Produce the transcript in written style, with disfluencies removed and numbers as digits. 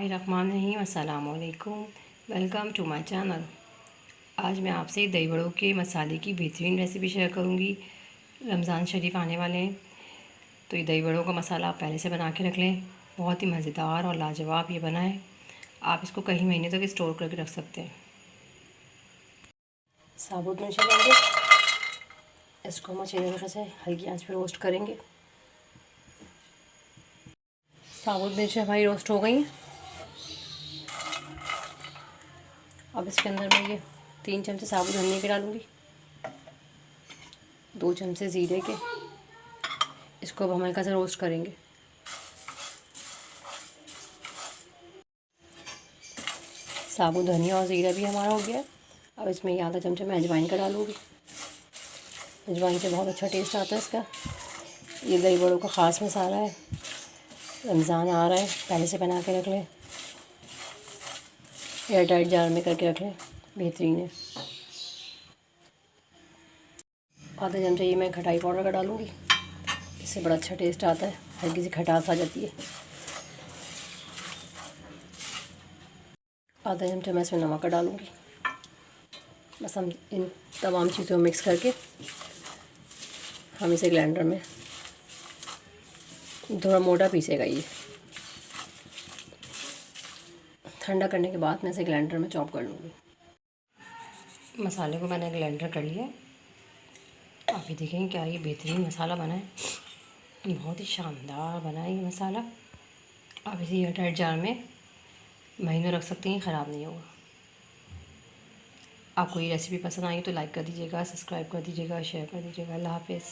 बिस्मिल्लाहिर्रहमानिर्रहीम। अस्सलाम वालेकुम। Welcome to my channel. आज मैं आपसे दही बड़ों के मसाले की बेहतरीन रेसिपी शेयर करूंगी। रमज़ान शरीफ आने वाले हैं, तो ये दही बड़ों का मसाला आप पहले से बना के रख लें। बहुत ही मज़ेदार और लाजवाब ये बना है। आप इसको कई महीने तक स्टोर करके रख सकते हैं। साबुत मिर्च लेंगे, इसको हम अच्छी तरीके से हल्की आंच पर रोस्ट करेंगे। साबुत मिर्च हमारी रोस्ट हो गई। अब इसके अंदर मैं ये 3 चमचे साबुत धनिया के डालूँगी, 2 चमचे ज़ीरे के। इसको अब हम हल्का सा रोस्ट करेंगे। साबुत धनिया और ज़ीरा भी हमारा हो गया। अब इसमें आधा चमचा मैं अजवाइन का डालूँगी। अजवाइन से बहुत अच्छा टेस्ट आता है इसका। ये दही बड़ों का ख़ास मसाला है। रमज़ान आ रहा है, पहले से बना के रख लें, एयर टाइट जार में करके रख लें, बेहतरीन है। आधा चमचा ये मैं खटाई पाउडर का डालूँगी, इससे बड़ा अच्छा टेस्ट आता है, हल्की सी खटास आ जाती है। आधा चमचा मैं इसमें नमक का डालूँगी। बस हम इन तमाम चीज़ों को मिक्स करके हम इसे ग्राइंडर में थोड़ा मोटा पीसेगा। ये ठंडा करने के बाद मैं इसे ग्राइंडर में चॉप कर लूँगी। मसाले को मैंने ग्राइंडर कर लिया। आप ये देखेंगे क्या ये बेहतरीन मसाला बना है, बहुत ही शानदार बना है ये मसाला। आप इसे एयर टाइट जार में महीनों रख सकते हैं, ख़राब नहीं होगा। आपको ये रेसिपी पसंद आई तो लाइक कर दीजिएगा, सब्सक्राइब कर दीजिएगा, शेयर कर दीजिएगा। अल्लाह हाफ़िज़।